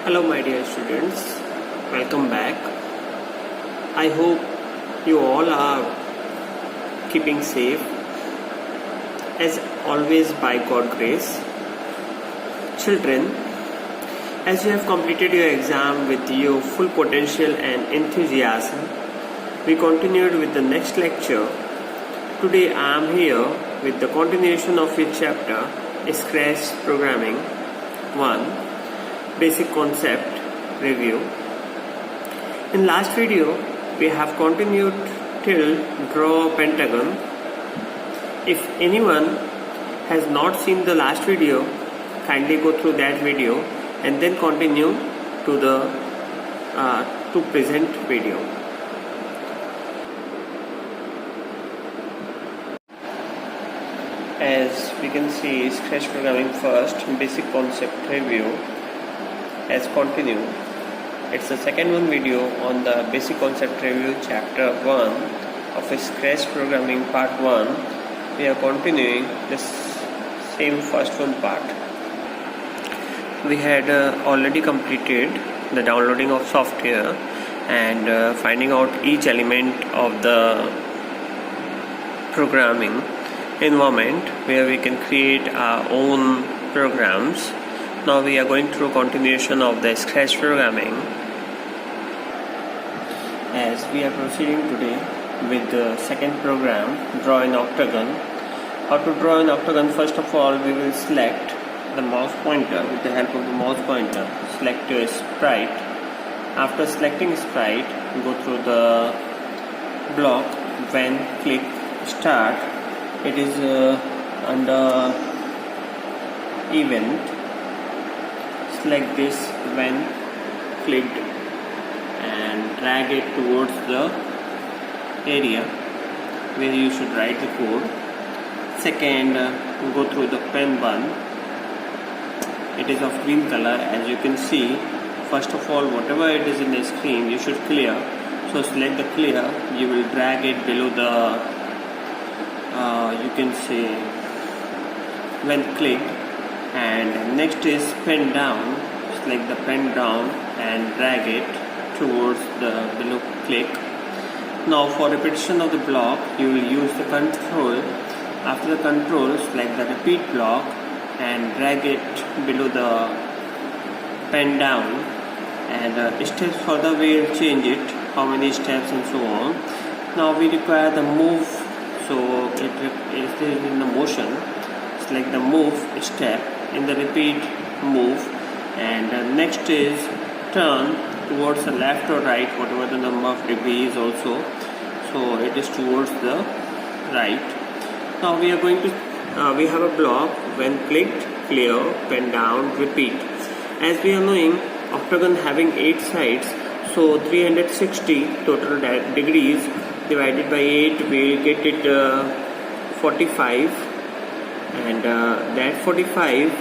Hello my dear students, welcome back. I hope you all are keeping safe as always by God grace. Children, as you have completed your exam with your full potential and enthusiasm, we continued with the next lecture. Today I am here with the continuation of your chapter Scratch Programming 1 Basic Concept Review. In last video we have continued till draw a pentagon. If anyone has not seen the last video, kindly go through that video and then continue to the present video. As we can see, Scratch Programming first Basic Concept Review has continued. It's the second video on the Basic Concept Review Chapter 1 of Scratch Programming Part 1. We are continuing this same first one part. We had already completed the downloading of software and finding out each element of the programming environment where we can create our own programs. Now we are going through continuation of the Scratch Programming. As we are proceeding today with the second program, draw an octagon. How to draw an octagon? First of all, we will select the mouse pointer with the help of the mouse pointer. Select your sprite. After selecting sprite, go through the block. When click start, it is under event. Select this when clicked and drag it towards the area where you should write the code. Second, go through the pen button. It is of green color. As you can see, first of all, whatever it is in the screen, you should clear. So select the clear. You will drag it below the you can say when clicked. And next is pen down. Select the pen down and drag it towards the below click. Now for repetition of the block, you will use the control. After the control, select the repeat block and drag it below the pen down, and steps further we will change it, how many steps and so on. Now we require the move, so it is in the motion. Select the move step in the repeat move, and next is turn towards the left or right, whatever the number of degrees also, so it is towards the right. Now we are going to we have a block when clicked, clear, pen down, repeat. As we are knowing, octagon having 8 sides, so 360 total degrees divided by 8 we will get it 45, and that 45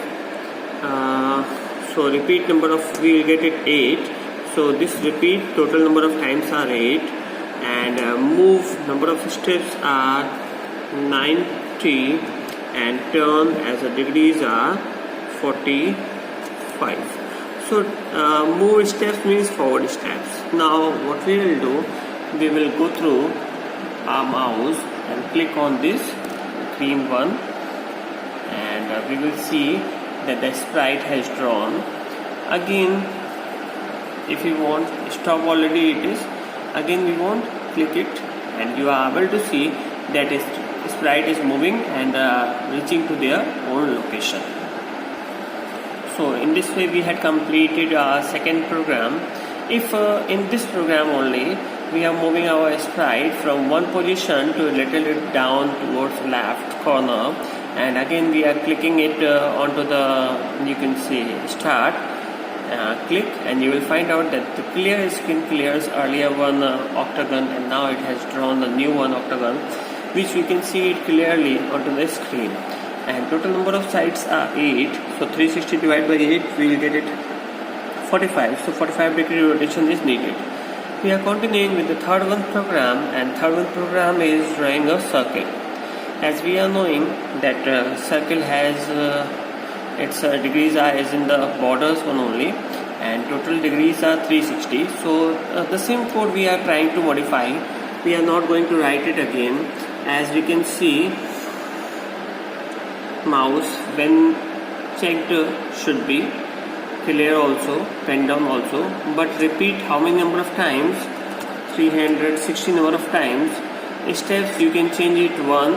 so repeat number of we will get it 8, so this repeat total number of times are 8, and move number of steps are 90, and turn as the degrees are 45. So move steps means forward steps. Now what we will do, we will go through our mouse and click on this green one, and we will see that the sprite has drawn. Again, if you want stop, already it is. Again we want click it, and you are able to see that sprite is moving and reaching to their own location. So in this way we had completed our second program. If in this program only we are moving our sprite from one position to a little bit down towards left corner, and again we are clicking it onto the, you can see, start, click, and you will find out that the clear screen clears earlier one octagon, and now it has drawn a new one octagon, which we can see it clearly onto the screen. And total number of sides are 8, so 360 divided by 8 we will get it 45, so 45 degree rotation is needed. We are continuing with the third one program, and third one program is drawing a circle. As we are knowing that circle has its degrees are as in the borders one only, and total degrees are 360. So the same code we are trying to modify. We are not going to write it again. As we can see, mouse when checked should be clear also, pen down also, but repeat how many number of times? 360 number of times. Steps you can change it 1,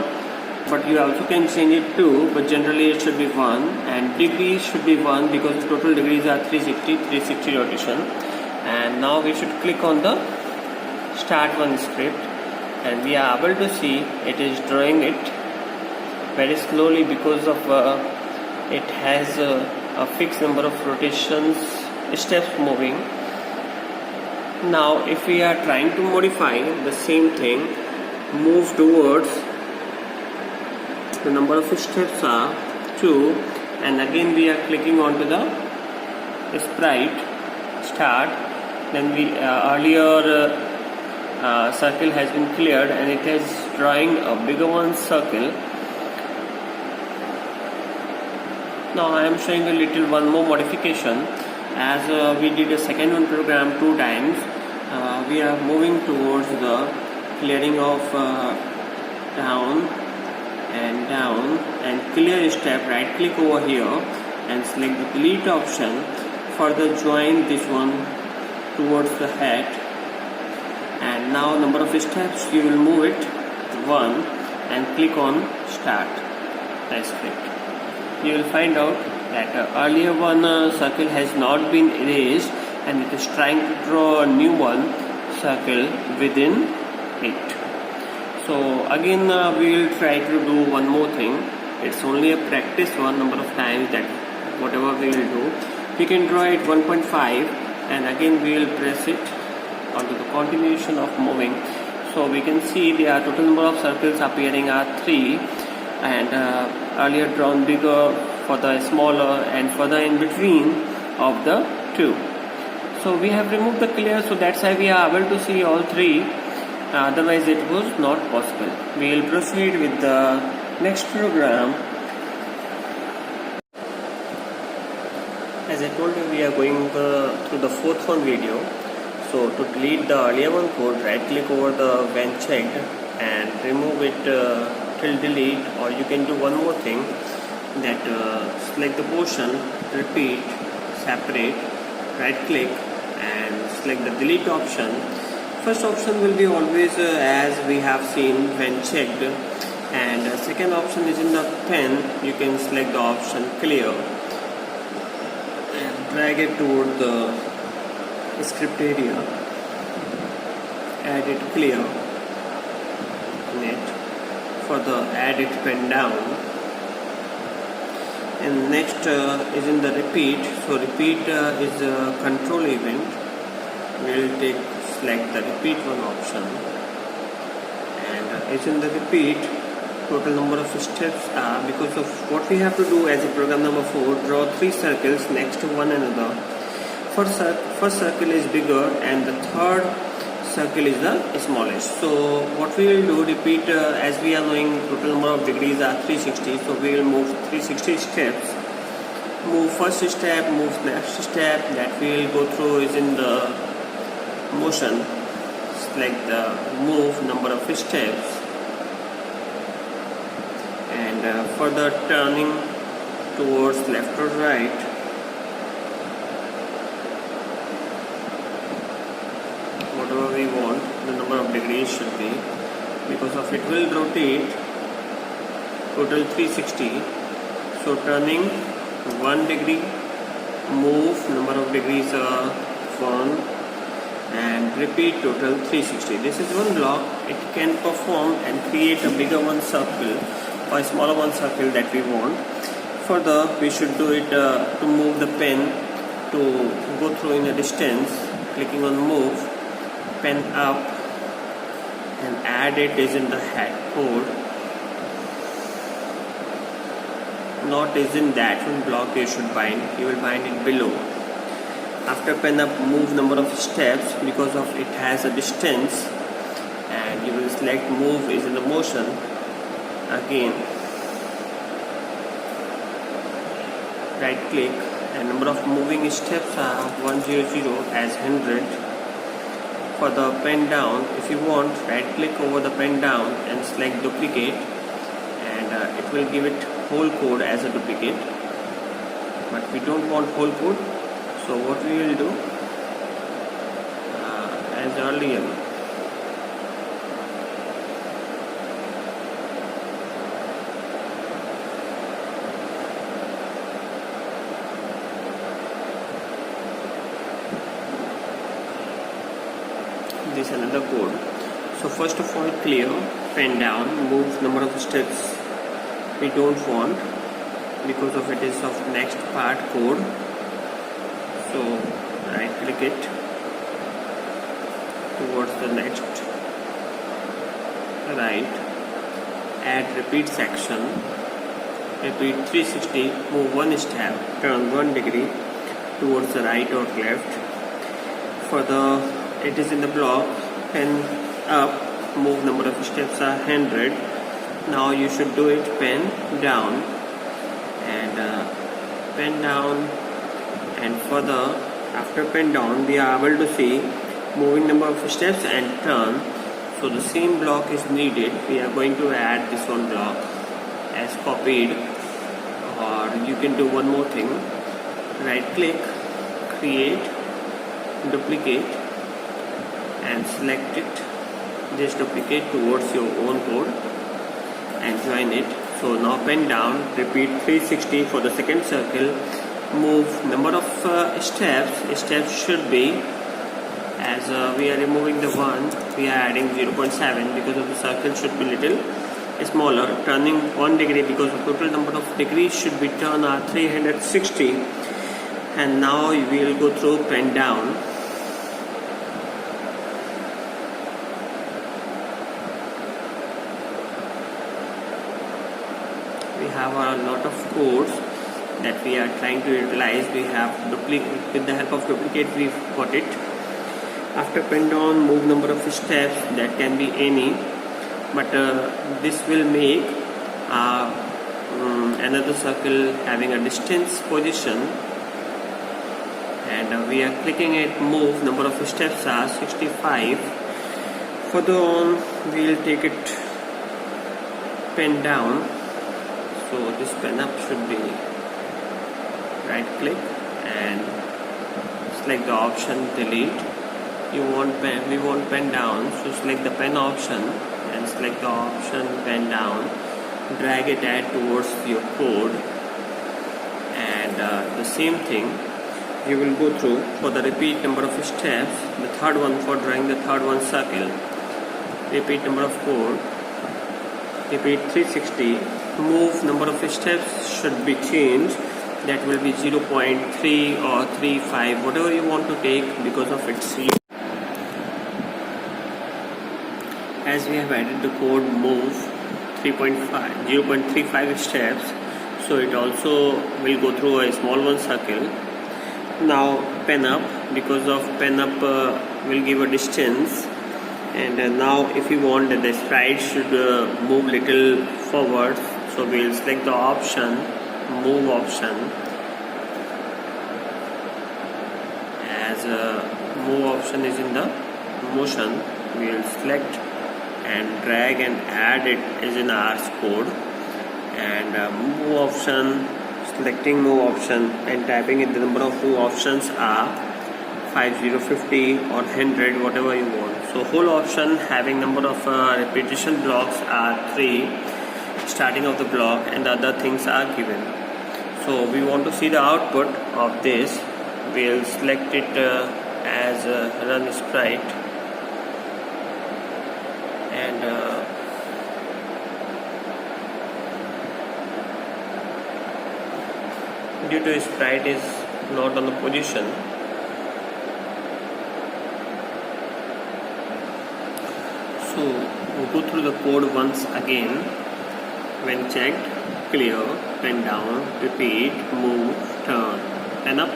but you also can change it 2, but generally it should be 1, and degrees should be 1 because total degrees are 360 rotation. And now we should click on the start one script, and we are able to see it is drawing it very slowly because of it has a fixed number of rotations, steps moving. Now if we are trying to modify the same thing, move towards the number of steps are 2, and again we are clicking onto the sprite start. Then we earlier circle has been cleared and it is drawing a bigger one circle. Now I am showing a little one more modification. As we did a second one program 2 times, we are moving towards the clearing of down and clear step. Right click over here and select the delete option. Further join this one towards the head, and now number of steps you will move it 1 and click on start the script. You will find out that earlier one circle has not been erased and it is trying to draw a new one circle within it. So again we will try to do one more thing. It's only a practice one number of times, that whatever we will do. We can draw it 1.5 and again we will press it onto the continuation of moving. So we can see the total number of circles appearing are 3, and earlier drawn bigger for the smaller and further in between of the 2. So we have removed the clear, so that's why we are able to see all 3. Otherwise it was not possible. We will proceed with the next program. As I told you, we are going through the 4th one video. So to delete the earlier one code, right click over the when checked and remove it till delete, or you can do one more thing, that select the portion, repeat, separate, right click and select the delete option. First option will be always as we have seen when checked, and second option is in the pen. You can select the option clear and drag it toward the script area, add it clear, net, further add it pen down, and next is in the repeat. So repeat is a control event. We will select the repeat one option, and it's in the repeat. Total number of steps are, because of what we have to do as a program number 4, draw 3 circles next to one another. First circle is bigger and the third circle is the smallest. So what we will do, repeat, as we are knowing total number of degrees are 360, so we will move 360 steps. Move first step, move next step, that we will go through is in the motion. Select the move number of steps, and further turning towards left or right. Whatever we want, the number of degrees should be, because of it will rotate total 360. So turning 1 degree, move number of degrees 1, and repeat total 360. This is one block. It can perform and create a bigger one circle or a smaller one circle that we want. Further, we should do it to move the pen to go through in a distance. Clicking on move, pen up, and add it is in the head code. Not is in that one block you should bind. You will bind it below. After pen up, move number of steps, because of it has a distance, and you will select move is in the motion. Again right click and number of moving steps are 100 as 100. For the pen down, if you want, right click over the pen down and select duplicate, and it will give it whole code as a duplicate, but we don't want whole code. So what we will do, as earlier, this is another code. So first of all, clear, pen down, move number of steps we don't want because of it is of next part code. So right click it towards the next, right, add repeat section, repeat 360, move one step, turn 1 degree towards the right or left. For the, it is in the block, pen up, move number of steps are 100. Now you should do it pen down, and pen down, and further after pen down we are able to see moving number of steps and turn. So the same block is needed. We are going to add this one block as copied, or you can do one more thing, right click, create, duplicate, and select it, just duplicate towards your own code and join it. So now pen down, repeat 360 for the second circle, move number of steps should be, as we are removing the 1, we are adding 0.7 because of the circle should be little smaller, turning 1 degree because the total number of degrees should be turned are 360. And now we will go through pen down. We have a lot of codes that we are trying to utilize. We have duplicate, with the help of duplicate we got it. After pen down, move number of steps, that can be any, but this will make another circle having a distance position, and we are clicking it, move number of steps are 65. Further on we will take it pen down. So this pen up should be, right click and select the option delete. You want pen, we want pen down, so select the pen option and select the option pen down, drag it add towards your code, and the same thing you will go through for the repeat number of steps. The third one, for drawing the third one circle, repeat number of code, repeat 360, move number of steps should be changed, that will be 0.3 or 3.5, whatever you want to take because of its look. As we have added the code move 0.35 steps, so it also will go through a small one circle. Now pen up, because of pen up will give a distance, and now if you want that the sprite should move little forward, so we will select the option, move option, as move option is in the motion, we will select and drag and add it as in our code, and move option, selecting move option and typing in the number of move options are 50, 50 or 100, whatever you want. So whole option having number of repetition blocks are 3, starting of the block, and the other things are given. So we want to see the output of this. We'll select it as run sprite, and due to sprite is not on the position, so we'll go through the code once again. When checked, clear, pen down, repeat, move, turn, pen up,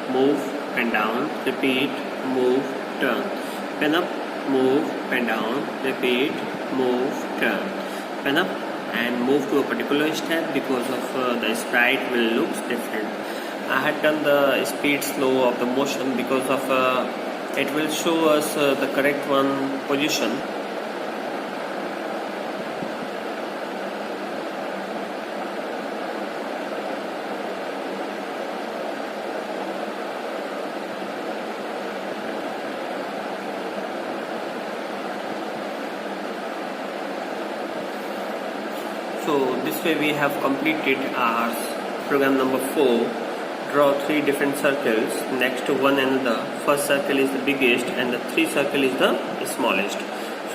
move, pen down, repeat, move, turn, pen up, move, pen down, repeat, move, turn, pen up, and move to a particular step because of the sprite will look different. I had done the speed slow of the motion because of it will show us the correct one position. So this way we have completed our program number 4. Draw 3 different circles next to one another. First circle is the biggest and the 3 circle is the smallest.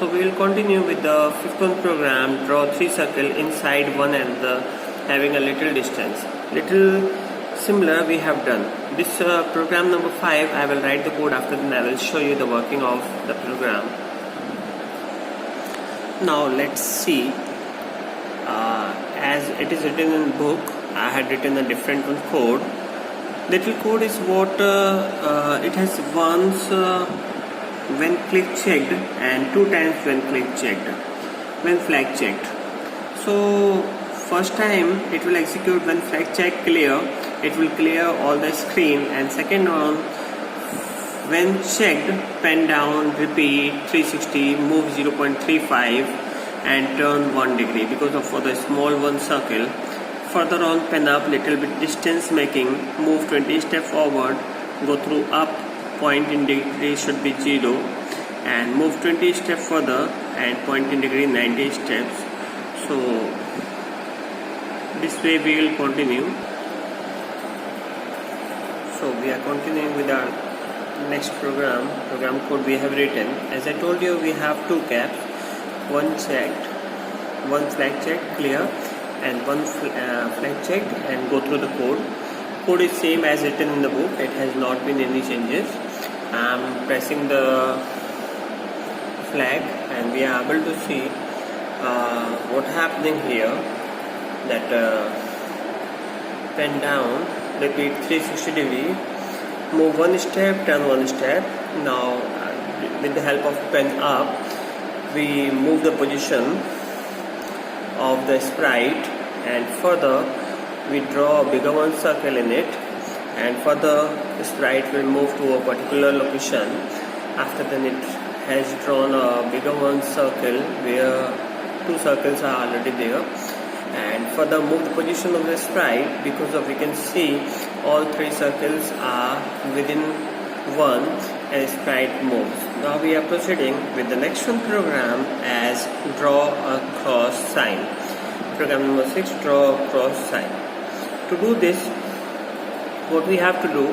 So we will continue with the 5th one program. Draw 3 circle inside one another having a little distance. Little similar we have done. This program number 5, I will write the code after, then I will show you the working of the program. Now let's see. As it is written in book, I had written a different one code. Little code is what it has once when click checked and 2 times when click checked, when flag checked. So first time it will execute when flag check clear, it will clear all the screen, and second one when checked pen down, repeat 360, move 0.35 and turn 1 degree because of for the small one circle. Further on, pen up little bit distance making, move 20 step forward, go through up, point in degree should be 0 and move 20 step further and point in degree 90 steps. So this way we will continue. So we are continuing with our next program code we have written. As I told you, we have 2 caps, one checked, one flag checked clear and one flag checked, and go through the code. Code is same as written in the book, it has not been any changes. I am pressing the flag and we are able to see what happening here, that pen down, repeat 360 degree, move 1 step, turn 1 step. Now with the help of pen up, we move the position of the sprite and further we draw a bigger one circle in it, and further the sprite will move to a particular location. After then it has drawn a bigger one circle where 2 circles are already there, and further move the position of the sprite because of we can see all 3 circles are within 1 and sprite moves. Now we are proceeding with the next one program as draw a cross sign. Program number 6, draw a cross sign. To do this, what we have to do,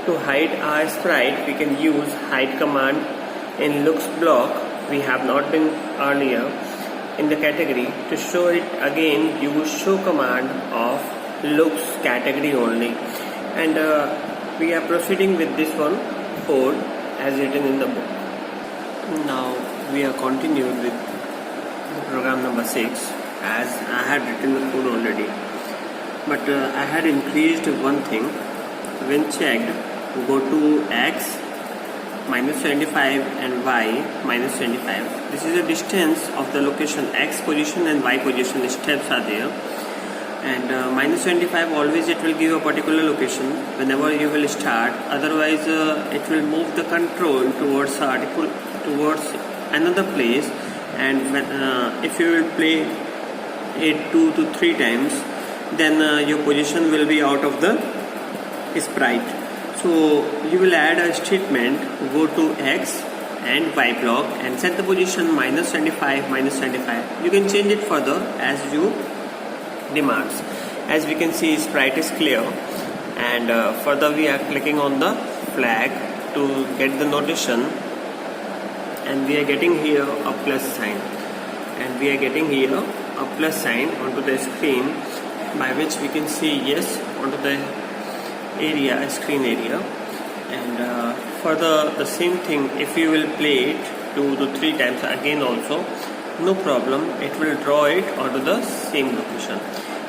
to hide our sprite, we can use hide command in looks block. We have not been earlier in the category. To show it again, use show command of looks category only. And we are proceeding with this one code as written in the book. Now we are continued with the program number 6, as I had written the code already, but I had increased one thing. When checked, go to x minus 75 and y minus 25. This is the distance of the location. X position and y position steps are there, and minus 25 always it will give a particular location whenever you will start. Otherwise it will move the control towards another place, and when, if you will play it 2 to 3 times, then your position will be out of the sprite. So you will add a statement, go to x and y block and set the position minus 25, minus 25. You can change it further as you demands. As we can see, sprite is clear, and further we are clicking on the flag to get the notation, and we are getting here a plus sign, and we are getting here a plus sign onto the screen, by which we can see yes onto the area, screen area. And further the same thing, if you will play it 2 to 3 times again also, no problem, it will draw it onto the same location.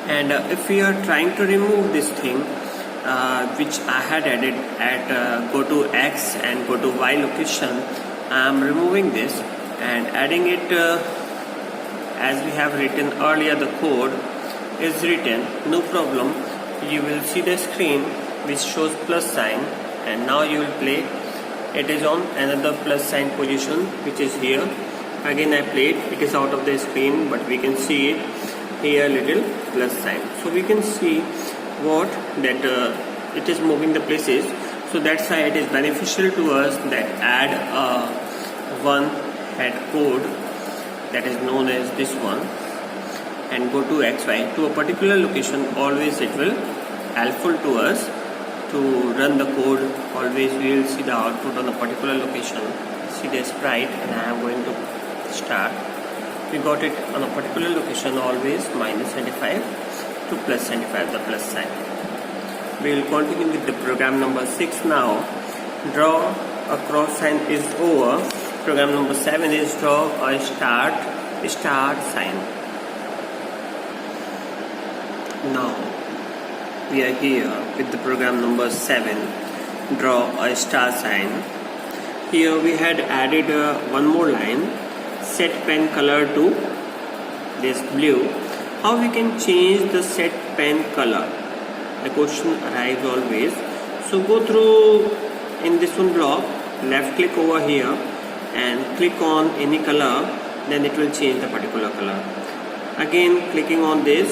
And if we are trying to remove this thing which I had added at go to x and go to y location, I am removing this and adding it as we have written earlier. The code is written, no problem. You will see the screen which shows plus sign, and now you will play. It is on another plus sign position, which is here. Again I played. It is out of the screen, but we can see it here, little plus sign. So we can see what that it is moving the places. So that's why it is beneficial to us that add a one head code that is known as this one, and go to XY to a particular location. Always it will helpful to us to run the code. Always we will see the output on a particular location. See the sprite, and I am going to start. We got it on a particular location, always minus 75 to plus 75, the plus sign. We will continue with the program number 6 now. Draw a cross sign is over. Program number 7 is draw a start sign. Now we are here with the program number 7, draw a star sign. Here we had added one more line, set pen color to this blue. How we can change the set pen color? The question arrives always. So go through in this one block, left click over here and click on any color, then it will change the particular color. Again clicking on this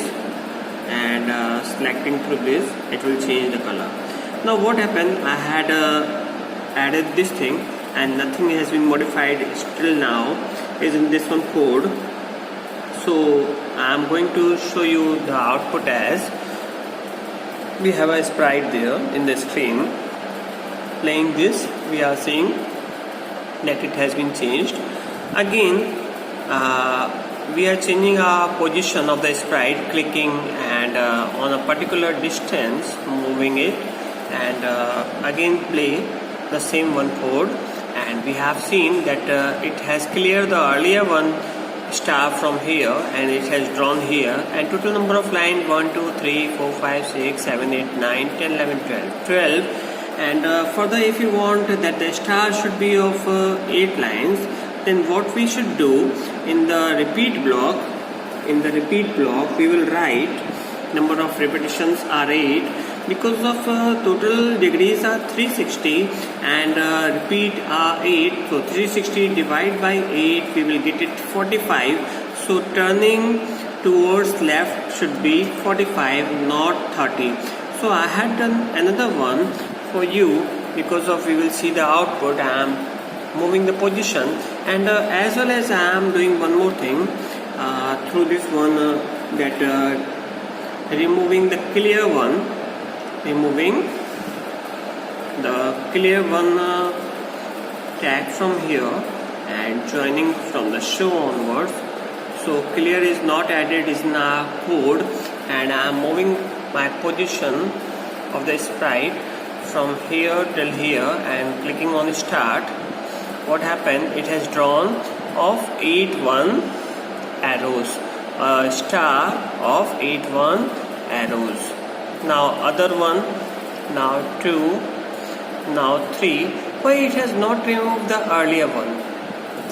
and selecting through this, it will change the color. Now what happened, I had added this thing and nothing has been modified still now, is in this one code. So I am going to show you the output as we have a sprite there in the screen. Playing this, we are seeing that it has been changed. Again we are changing our position of the sprite, clicking and on a particular distance moving it, and again play the same one code, and we have seen that it has cleared the earlier one star from here and it has drawn here, and total number of line 1 2 3 4 5 6 7 8 9 10 11 12. And further, if you want that the star should be of 8 lines, then what we should do in the repeat block, we will write number of repetitions are 8, because of total degrees are 360 and repeat are 8. So 360 divided by 8, we will get it 45. So turning towards left should be 45, not 30. So I had done another one for you, because of we will see the output. I am moving the position, and as well as I am doing one more thing through this one, that removing the clear one, tag from here and joining from the show onwards. So clear is not added is in our code, and I am moving my position of the sprite from here till here and clicking on start. What happened? It has drawn of 8 1 arrows, a star of 8 1 arrows. Now other one, now 2, now 3. Why it has not removed the earlier one?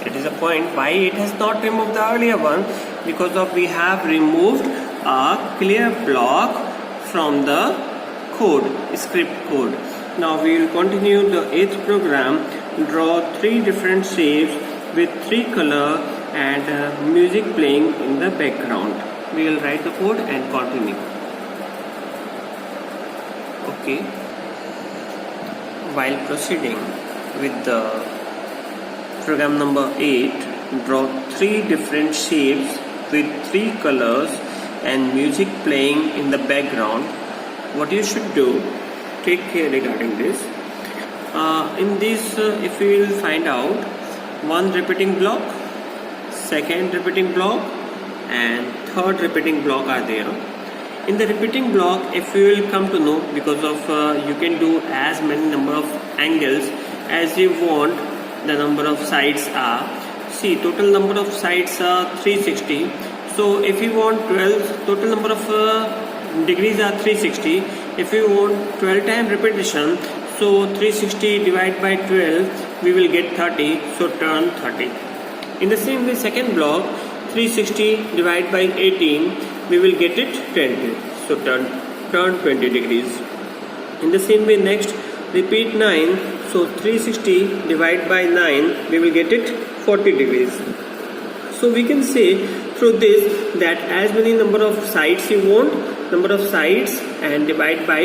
It is a point why it has not removed the earlier one, because of we have removed a clear block from the code, script code. Now we will continue the 8th program. Draw 3 different shapes with 3 color and music playing in the background. We will write the code and continue. Okay. While proceeding with the program number 8, draw 3 different shapes with 3 colors and music playing in the background. What you should do, take care regarding this. In this, if you will find out, one repeating block, second repeating block and third repeating block are there. In the repeating block, if you will come to know, because of you can do as many number of angles as you want, the number of sides are, see total number of sides are 360. So if you want 12, total number of degrees are 360. If you want 12 time repetition, so 360 divided by 12, we will get 30. So turn 30. In the same way, second block, 360 divided by 18, we will get it 20. So turn 20 degrees. In the same way, next repeat 9. So 360 divided by 9, we will get it 40 degrees. So we can say through this that as many number of sides you want, number of sides, and divide by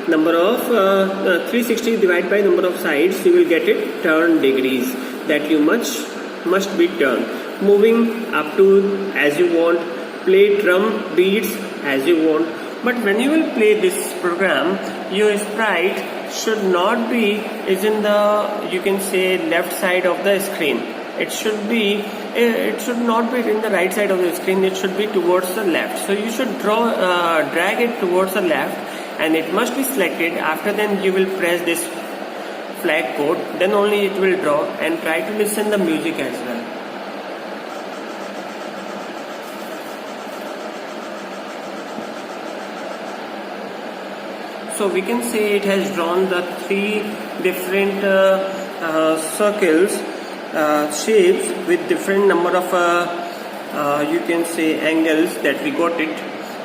number of 360 divided by number of sides, you will get it turn degrees that you must be turned. Moving up to as you want, play drum beats as you want. But when you will play this program, your sprite should not be in the, you can say, left side of the screen. It should not be in the right side of the screen. It should be towards the left. So you should drag it towards the left, and it must be selected. After then you will press this flag code, then only it will draw, and try to listen the music as well. So we can say it has drawn the 3 different circles, shapes with different number of you can say angles that we got it,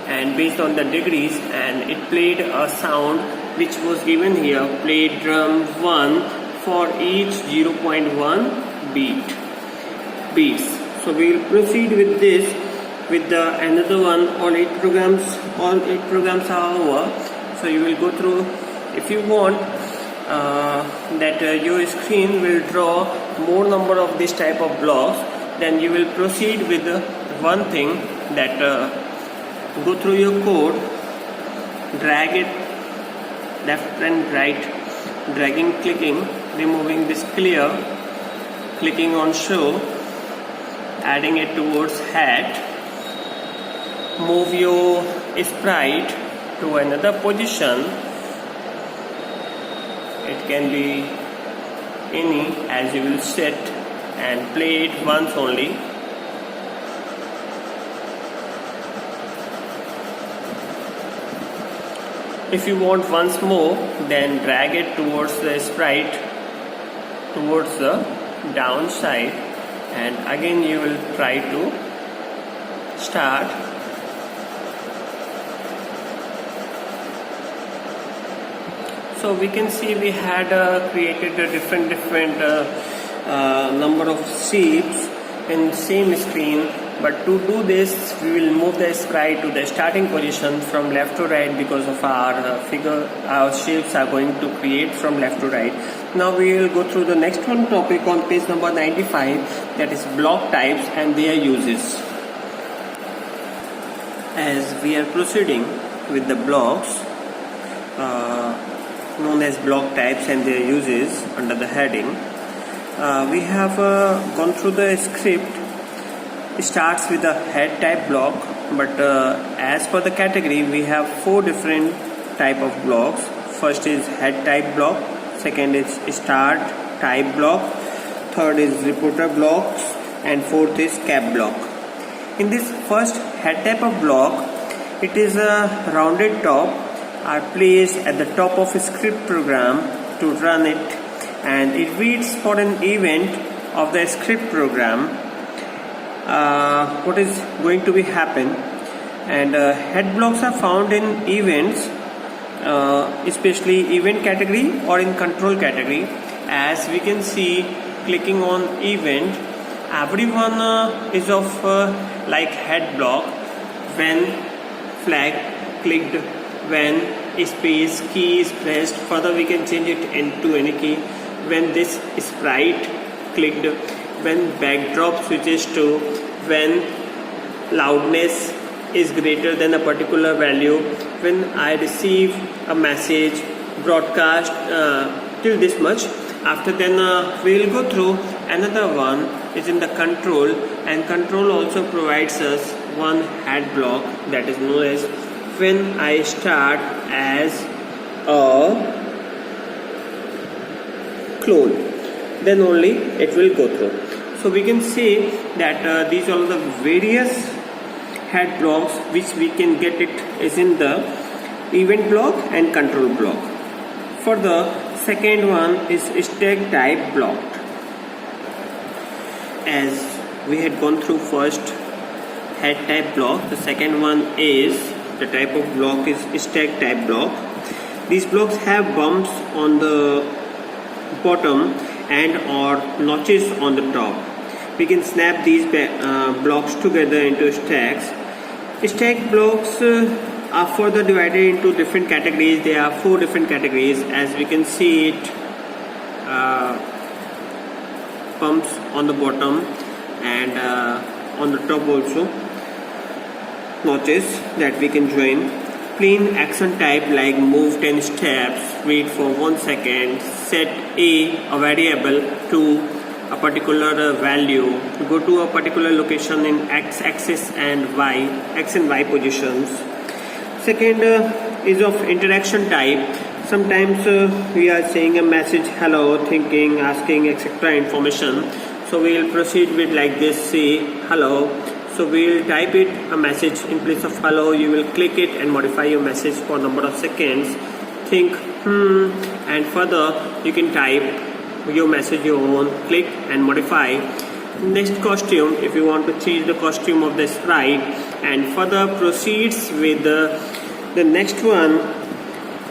and based on the degrees, and it played a sound which was given here, play drum 1 for each 0.1 beats. So we will proceed with this with the another one. All 8 programs are over. So you will go through. If you want that your screen will draw more number of this type of blocks, then you will proceed with one thing, that go through your code, drag it left and right, dragging, clicking, removing this clear, clicking on show, adding it towards head, move your sprite to another position. It can be any, as you will set, and play it once only. If you want once more, then drag it towards the sprite, towards the downside, and again you will try to start. So we can see we had created a different number of shapes in same screen. But to do this, we will move the sprite to the starting position from left to right, because of our our shapes are going to create from left to right. Now we will go through the next one topic on page number 95, that is block types and their uses. As we are proceeding with the blocks known as block types and their uses under the heading, we have gone through the script. It starts with a head type block, but as per the category we have 4 different type of blocks. First is head type block, second is start type block, third is reporter blocks, and fourth is cap block. In this first head type of block, it is a rounded top are placed at the top of a script program to run it, and it waits for an event of the script program, what is going to be happen. And head blocks are found in events, especially event category or in control category. As we can see, clicking on event, everyone is of like head block. When flag clicked, when space key is pressed, further we can change it into any key. When this sprite clicked, when backdrop switches to, when loudness is greater than a particular value, when I receive a message broadcast till this much. After then we will go through another one is in the control, and control also provides us one head block that is known as when I start as a clone, then only it will go through. So we can say that these are the various head blocks which we can get it is in the event block and control block. For the second one is stack type block. As we had gone through first head type block, the second one is the type of block is stack type block. These blocks have bumps on the bottom and or notches on the top. We can snap these blocks together into stacks. Stack blocks are further divided into different categories. There are 4 different categories, as we can see it. Bumps on the bottom and on the top also, notches that we can join. Plain action type like move 10 steps, wait for 1 second, set a variable to a particular value, go to a particular location in x axis and x and y positions. Second is of interaction type. Sometimes we are saying a message hello, thinking, asking, etc. information. So we will proceed with like this, say hello. So we will type it a message in place of hello. You will click it and modify your message for number of seconds. Think and further you can type your message your own, click and modify. Next costume, if you want to change the costume of the sprite, and further proceeds with the next one.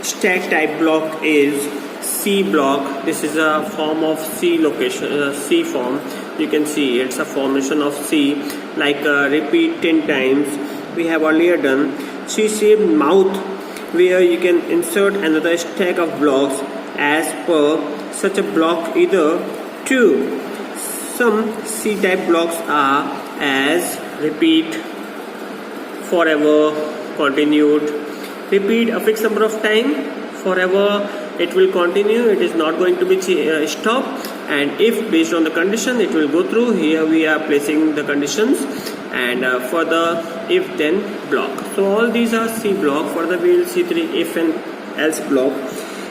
Stack type block is C block. This is a form of C location, C form. You can see it's a formation of C, like repeat 10 times. We have earlier done C-shaped mouth, where you can insert another stack of blocks as per such a block, either 2. Some C type blocks are as repeat, forever, continued. Repeat a fixed number of time, forever it will continue, it is not going to be stopped, and if based on the condition it will go through. Here we are placing the conditions, and further if then block. So all these are C block. Further we will see 3 if and else block.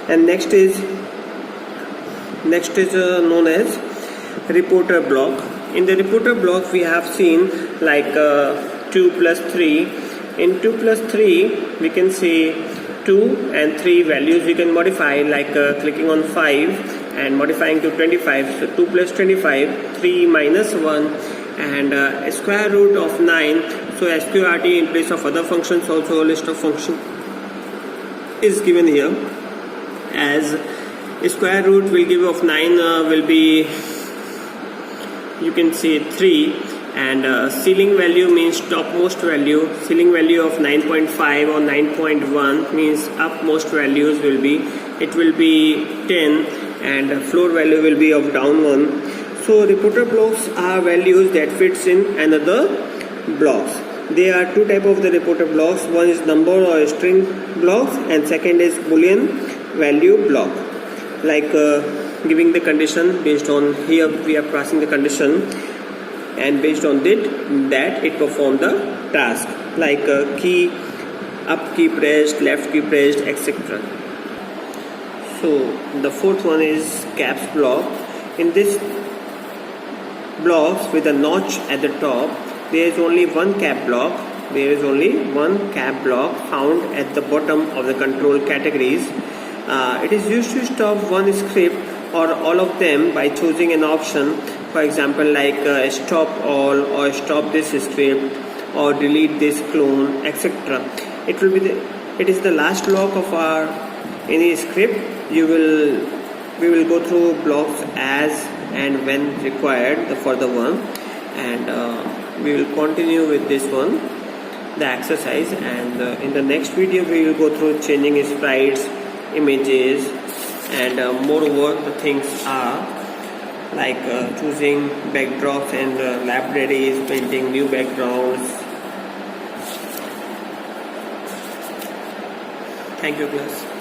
And next is known as reporter block. In the reporter block we have seen like 2 plus 3. In 2 plus 3 we can say 2 and 3 values we can modify, like clicking on 5 and modifying to 25. So 2 plus 25, 3 minus 1, and a square root of 9. So sqrt in place of other functions, also a list of functions is given here. As square root will give of 9 will be, you can say 3. And ceiling value means topmost value. Ceiling value of 9.5 or 9.1 means upmost values will be, it will be 10, and floor value will be of down 1. So reporter blocks are values that fits in another blocks. There are 2 type of the reporter blocks. One is number or string blocks, and second is boolean value block, like giving the condition. Based on here we are passing the condition, and based on that it perform the task, like key up key pressed, left key pressed, etc. So the 4th one is caps block. In this blocks with a notch at the top, there is only one cap block. There is only one cap block found at the bottom of the control categories. It is used to stop one script or all of them by choosing an option. For example, like stop all, or stop this script, or delete this clone, etc. It is the last block of our any script. We will go through blocks as and when required, the further one, and we will continue with this one, the exercise, and in the next video we will go through changing sprites, images, and moreover the things are like choosing backdrops and libraries, painting new backgrounds. Thank you, class.